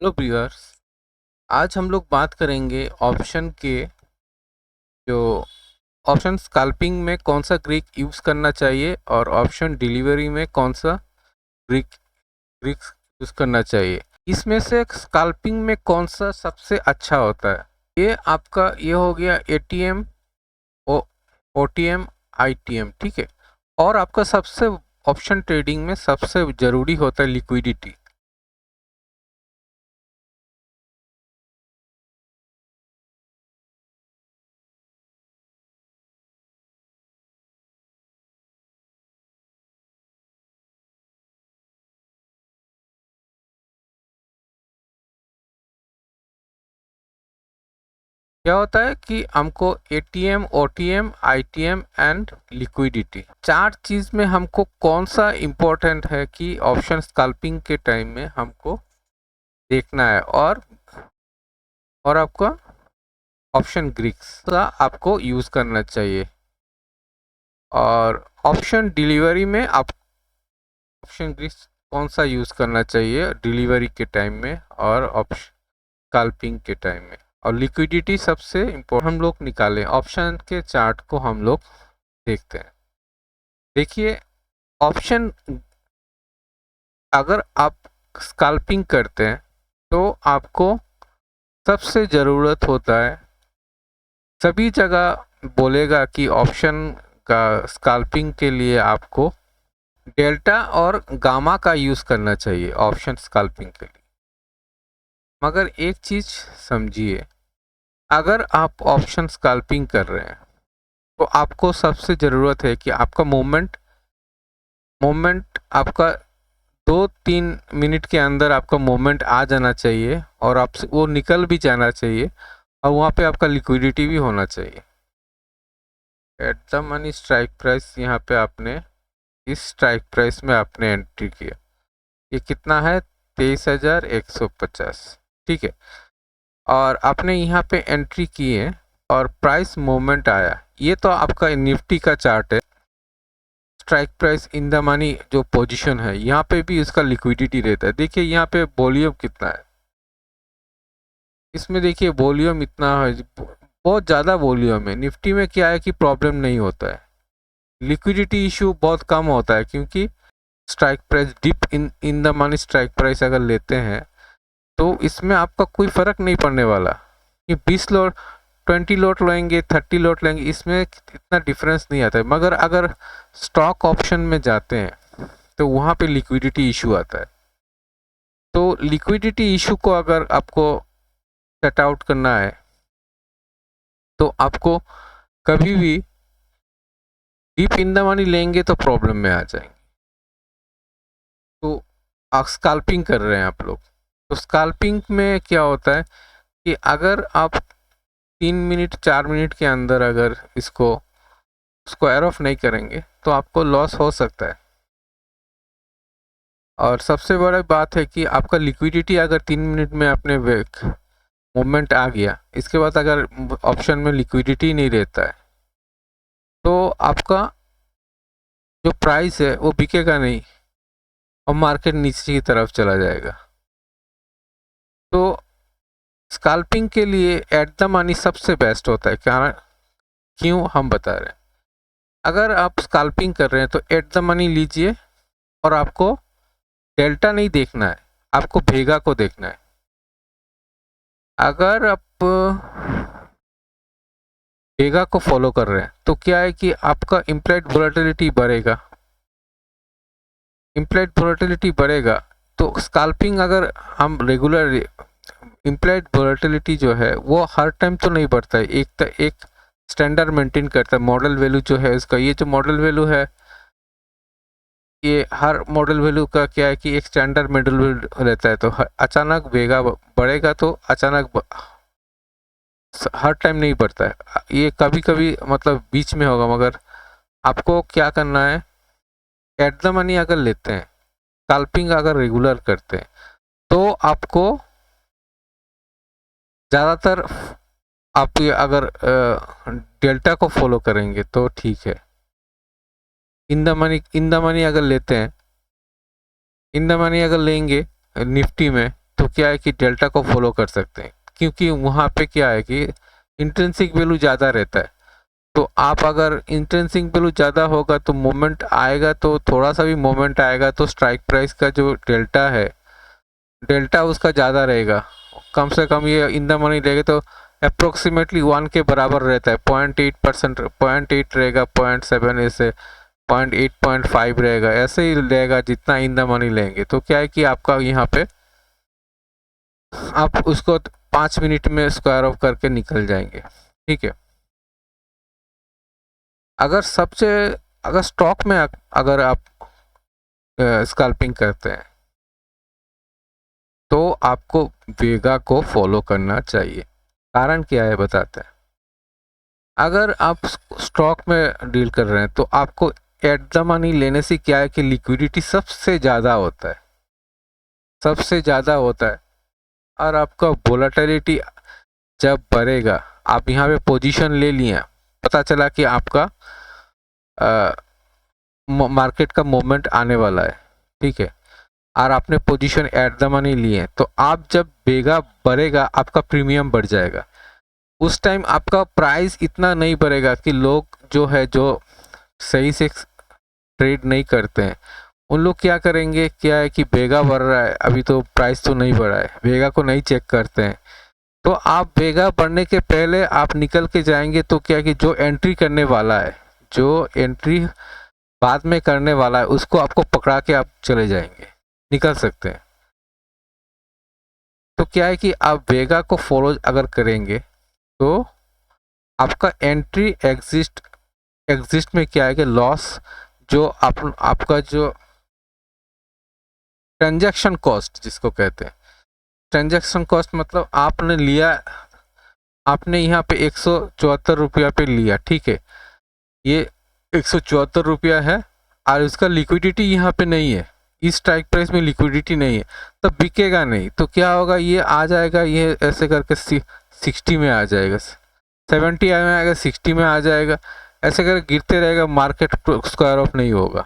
Hello viewers. आज हम लोग बात करेंगे ऑप्शन के जो ऑप्शन स्कैल्पिंग में कौन सा ग्रीक यूज़ करना चाहिए और ऑप्शन डिलीवरी में कौन सा ग्रीक ग्रीक यूज़ करना चाहिए। इसमें से स्कैल्पिंग में कौन सा सबसे अच्छा होता है। ये आपका ये हो गया एटीएम, ओटीएम, आईटीएम, ठीक है। और आपका सबसे ऑप्शन ट्रेडिंग में सबसे ज़रूरी होता है लिक्विडिटी। क्या होता है कि हमको ATM, OTM, ITM and liquidity, चार चीज में हमको कौन सा इम्पोर्टेंट है कि ऑप्शन स्कैल्पिंग के टाइम में हमको देखना है। और आपका ऑप्शन ग्रीक्स का आपको यूज करना चाहिए। और ऑप्शन डिलीवरी में आप ऑप्शन ग्रीक्स कौन सा यूज करना चाहिए डिलीवरी के टाइम में और ऑप्शन स्कैल्पिंग के टाइम में। और लिक्विडिटी सबसे इम्पोर्टेंट हम लोग निकालें। ऑप्शन के चार्ट को हम लोग देखते हैं। देखिए, ऑप्शन अगर आप स्कैल्पिंग करते हैं तो आपको सबसे ज़रूरत होता है, सभी जगह बोलेगा कि ऑप्शन का स्कैल्पिंग के लिए आपको डेल्टा और गामा का यूज़ करना चाहिए ऑप्शन स्कैल्पिंग के लिए। मगर एक चीज़ समझिए, अगर आप ऑप्शन स्कैल्पिंग कर रहे हैं तो आपको सबसे ज़रूरत है कि आपका मूवमेंट मूवमेंट आपका 2-3 मिनट के अंदर आपका मूवमेंट आ जाना चाहिए और आपसे वो निकल भी जाना चाहिए और वहाँ पे आपका लिक्विडिटी भी होना चाहिए। At the money strike price, यहाँ पे आपने इस स्ट्राइक प्राइस में आपने एंट्री किया। ये कितना है? 23,150, ठीक है। और आपने यहाँ पे एंट्री की है और प्राइस मूवमेंट आया। ये तो आपका निफ्टी का चार्ट है। Strike price in the money जो पोजीशन है, यहाँ पे भी इसका लिक्विडिटी रहता है। देखिए यहाँ पे वॉल्यूम कितना है, इसमें देखिए वॉल्यूम इतना है, बहुत ज़्यादा वॉल्यूम है। निफ्टी में क्या है कि प्रॉब्लम नहीं होता है, लिक्विडिटी इशू बहुत कम होता है, क्योंकि strike price deep in the money strike price अगर लेते हैं तो इसमें आपका कोई फ़र्क नहीं पड़ने वाला। ये 20 लॉट 20 लॉट लेंगे, 30 लॉट लेंगे, इसमें इतना डिफरेंस नहीं आता है। मगर अगर स्टॉक ऑप्शन में जाते हैं तो वहाँ पे लिक्विडिटी इशू आता है। तो लिक्विडिटी इशू को अगर आपको सेट आउट करना है तो आपको कभी भी डीप इन द मनी लेंगे तो प्रॉब्लम में आ जाएंगे। तो आप स्कैल्पिंग कर रहे हैं आप लोग, तो स्कैल्पिंग में क्या होता है कि अगर आप 3 मिनट 4 मिनट के अंदर अगर इसको स्क्वायर ऑफ नहीं करेंगे तो आपको लॉस हो सकता है। और सबसे बड़ी बात है कि आपका लिक्विडिटी अगर 3 मिनट में अपने मूवमेंट आ गया, इसके बाद अगर ऑप्शन में लिक्विडिटी नहीं रहता है तो आपका जो प्राइस है वो बिकेगा नहीं और मार्केट नीचे की तरफ चला जाएगा। तो स्कैल्पिंग के लिए एट द मनी सबसे बेस्ट होता है। कारण क्यों हम बता रहे हैं, अगर आप स्कैल्पिंग कर रहे हैं तो एट द मनी लीजिए और आपको डेल्टा नहीं देखना है, आपको भेगा को देखना है। अगर आप भेगा को फॉलो कर रहे हैं तो क्या है कि आपका इम्प्लाइड वोलेटिलिटी बढ़ेगा। इम्प्लाइड वोलेटिलिटी बढ़ेगा तो स्कैल्पिंग अगर हम रेगुलर, इम्प्लाइड वोलेटिलिटी जो है वो हर टाइम तो नहीं बढ़ता है, एक स्टैंडर्ड मेंटेन करता है। मॉडल वैल्यू जो है इसका, ये जो मॉडल वैल्यू है, ये हर मॉडल वैल्यू का क्या है कि एक स्टैंडर्ड मॉडल वैल्यू रहता है। तो अचानक वेगा बढ़ेगा तो अचानक हर टाइम नहीं बढ़ता है, ये कभी कभी मतलब बीच में होगा। मगर आपको क्या करना है, एट द मनी अगर लेते हैं, स्कैल्पिंग अगर रेगुलर करते हैं तो आपको ज़्यादातर, आप ये अगर डेल्टा को फॉलो करेंगे तो ठीक है। इन द मनी अगर लेते हैं, इन द मनी अगर लेंगे निफ्टी में तो क्या है कि डेल्टा को फॉलो कर सकते हैं, क्योंकि वहाँ पे क्या है कि इंट्रिंसिक वैल्यू ज़्यादा रहता है। तो आप अगर इंट्रिंसिक वैल्यू ज़्यादा होगा तो मोमेंट आएगा, तो थोड़ा सा भी मोमेंट आएगा तो स्ट्राइक प्राइस का जो डेल्टा है, डेल्टा उसका ज़्यादा रहेगा। कम से कम ये इन द मनी रहेगा तो अप्रोक्सीमेटली 1 के बराबर रहता है। 0.8% 0.8 रहेगा, 0.7 ऐसे 0.8 0.5 रहेगा, ऐसे ही रहेगा जितना इन द मनी लेंगे। तो क्या है कि आपका यहाँ पे आप उसको 5 मिनट में स्क्वायर ऑफ करके निकल जाएंगे। ठीक है। अगर स्टॉक में अगर आप स्कैल्पिंग करते हैं तो आपको वेगा को फॉलो करना चाहिए। कारण क्या है बताते हैं। अगर आप स्टॉक में डील कर रहे हैं तो आपको एट द मनी लेने से क्या है कि लिक्विडिटी सबसे ज़्यादा होता है, सबसे ज़्यादा होता है। और आपका वोलेटिलिटी जब बढ़ेगा, आप यहाँ पे पोजीशन ले लिए, पता चला कि आपका मार्केट का मूवमेंट आने वाला है, ठीक है, और आपने पोजीशन एट द मनी लिए, तो आप जब वेगा बढ़ेगा आपका प्रीमियम बढ़ जाएगा। उस टाइम आपका प्राइस इतना नहीं बढ़ेगा कि लोग जो सही से ट्रेड नहीं करते हैं, उन लोग क्या करेंगे, क्या है कि वेगा बढ़ रहा है, अभी तो प्राइस तो नहीं बढ़ा है, वेगा को नहीं चेक करते हैं। तो आप वेगा बढ़ने के पहले आप निकल के जाएंगे तो क्या है कि जो एंट्री करने वाला है, जो एंट्री बाद में करने वाला है, उसको आपको पकड़ा के आप चले जाएंगे, निकल सकते हैं। तो क्या है कि आप वेगा को फॉलो अगर करेंगे तो आपका एंट्री एग्जिस्ट में क्या है कि लॉस, जो आपका जो ट्रांजैक्शन कॉस्ट जिसको कहते हैं, ट्रांजैक्शन कॉस्ट मतलब आपने लिया, आपने यहाँ पे 174 रुपया पे लिया, ठीक है, ये 174 रुपया है और इसका लिक्विडिटी यहाँ पे नहीं है, इस स्ट्राइक प्राइस में लिक्विडिटी नहीं है, तो बिकेगा नहीं। तो क्या होगा, ये आ जाएगा, ये ऐसे करके 60 में आ जाएगा, 70 में आएगा, 60 में आ जाएगा, ऐसे करके गिरते रहेगा, मार्केट स्क्वायर ऑफ नहीं होगा।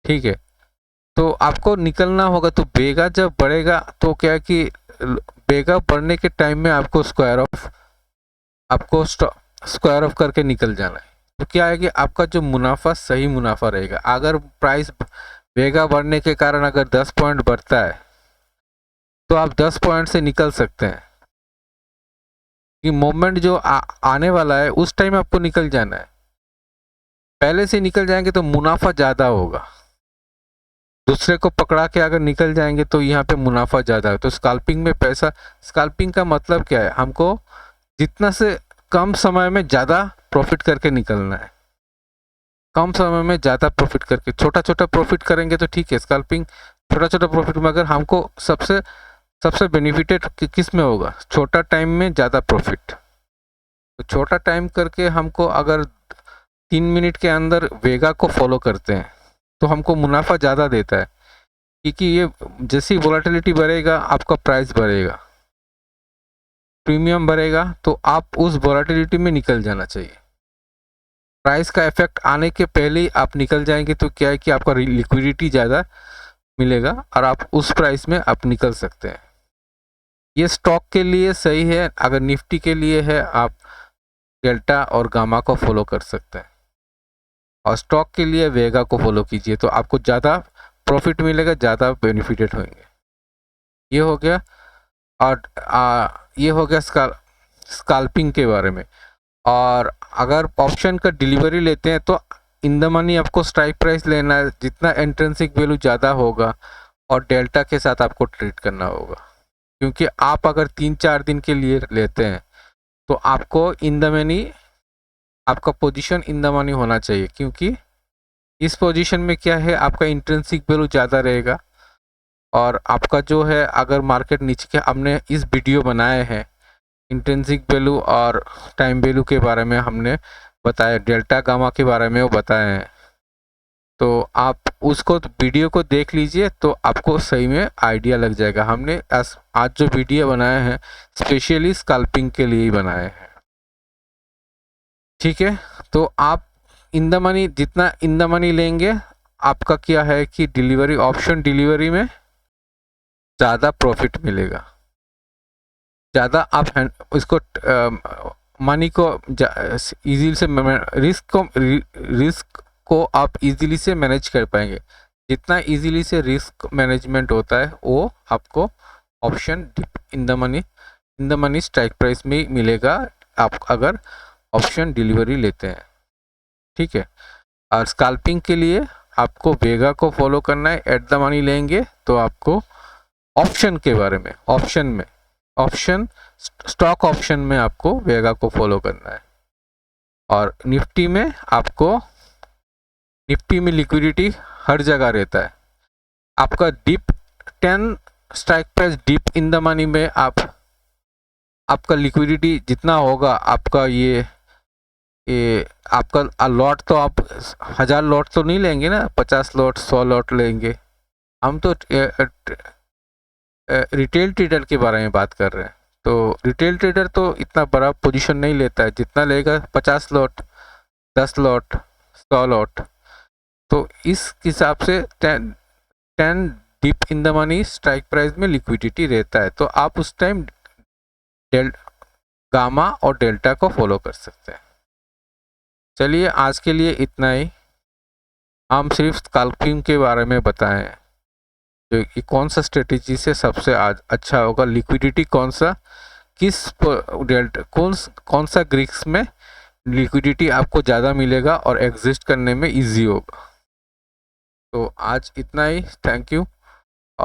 ठीक है। तो आपको निकलना होगा, तो वेगा जब बढ़ेगा तो क्या है कि वेगा बढ़ने के टाइम में आपको स्क्वायर ऑफ करके निकल जाना है। तो क्या है कि आपका जो मुनाफा सही मुनाफा रहेगा। अगर प्राइस वेगा बढ़ने के कारण अगर 10 पॉइंट बढ़ता है तो आप 10 पॉइंट से निकल सकते हैं, कि मोमेंट जो आने वाला है उस टाइम आपको निकल जाना है। पहले से निकल जाएंगे तो मुनाफा ज़्यादा होगा, दूसरे को पकड़ा के अगर निकल जाएंगे तो यहाँ पे मुनाफा ज़्यादा है। तो स्कैल्पिंग में पैसा, स्कैल्पिंग का मतलब क्या है, हमको जितना से कम समय में ज़्यादा प्रॉफिट करके निकलना है, कम समय में ज़्यादा प्रॉफिट करके। छोटा छोटा प्रॉफिट करेंगे तो ठीक है, स्कैल्पिंग छोटा छोटा प्रॉफिट में, अगर हमको सबसे बेनिफिटेड किस में होगा, छोटा टाइम में ज़्यादा प्रॉफिट। तो छोटा टाइम करके हमको अगर 3 मिनट के अंदर वेगा को फॉलो करते हैं तो हमको मुनाफा ज़्यादा देता है, क्योंकि ये जैसी वोलेटिलिटी बढ़ेगा आपका प्राइस बढ़ेगा, प्रीमियम बढ़ेगा, तो आप उस वोलेटिलिटी में निकल जाना चाहिए। प्राइस का इफेक्ट आने के पहले ही आप निकल जाएंगे तो क्या है कि आपका लिक्विडिटी ज़्यादा मिलेगा और आप उस प्राइस में आप निकल सकते हैं। ये स्टॉक के लिए सही है। अगर निफ्टी के लिए है, आप डेल्टा और गामा को फॉलो कर सकते हैं, और स्टॉक के लिए वेगा को फॉलो कीजिए, तो आपको ज़्यादा प्रॉफिट मिलेगा, ज़्यादा बेनिफिटेड होंगे। ये हो गया। और ये हो गया स्कैल्पिंग के बारे में। और अगर ऑप्शन का डिलीवरी लेते हैं तो इन द मनी आपको स्ट्राइक प्राइस लेना है, जितना इंट्रिंसिक वैल्यू ज़्यादा होगा, और डेल्टा के साथ आपको ट्रेड करना होगा। क्योंकि आप अगर 3-4 दिन के लिए लेते हैं तो आपको इन द मनी, आपका पोजीशन इन द मनी होना चाहिए, क्योंकि इस पोजीशन में क्या है, आपका इंट्रिंसिक वैल्यू ज़्यादा रहेगा। और आपका जो है, अगर मार्केट नीचे के, हमने इस वीडियो बनाए हैं इंट्रिंसिक वैल्यू और टाइम वैल्यू के बारे में, हमने बताया, डेल्टा गामा के बारे में वो बताए हैं, तो आप उसको वीडियो को देख लीजिए तो आपको सही में आइडिया लग जाएगा। हमने आज जो वीडियो बनाए हैं स्पेशली स्कैल्पिंग के लिए ही बनाए हैं। ठीक है। तो आप इन द मनी, जितना इन द मनी लेंगे, आपका क्या है कि डिलीवरी, ऑप्शन डिलीवरी में ज़्यादा प्रॉफिट मिलेगा, ज़्यादा आप इसको मनी को इजीली से रिस्क को आप इजीली से मैनेज कर पाएंगे। जितना इजीली से रिस्क मैनेजमेंट होता है वो आपको option deep in the money strike price में मिलेगा, आप अगर ऑप्शन डिलीवरी लेते हैं। ठीक है, और स्कैल्पिंग के लिए आपको वेगा को फॉलो करना है। एट द मनी लेंगे तो आपको ऑप्शन के बारे में, ऑप्शन स्टॉक ऑप्शन में आपको वेगा को फॉलो करना है। और निफ्टी में आपको, निफ्टी में लिक्विडिटी हर जगह रहता है। आपका deep 10 strike price deep in the money में आपका लिक्विडिटी जितना होगा, आपका ये आपका लॉट तो आप 1000 लॉट तो नहीं लेंगे ना, 50 लॉट 100 लॉट लेंगे। हम तो रिटेल ट्रेडर के बारे में बात कर रहे हैं। तो रिटेल ट्रेडर तो इतना बड़ा पोजीशन नहीं लेता है, जितना लेगा 50 लॉट, 10 लॉट, 100 लॉट। तो इस हिसाब से 10 deep in the money strike price में लिक्विडिटी रहता है, तो आप उस टाइम गामा और डेल्टा को फॉलो कर सकते हैं। चलिए आज के लिए इतना ही। हम सिर्फ स्कैल्पिंग के बारे में बताएं, जो कि कौन सा स्ट्रेटेजी से सबसे अच्छा होगा, लिक्विडिटी कौन सा, किस डेल्टा कौन सा ग्रिक्स में लिक्विडिटी आपको ज़्यादा मिलेगा और एग्जिस्ट करने में इजी होगा। तो आज इतना ही। Thank you.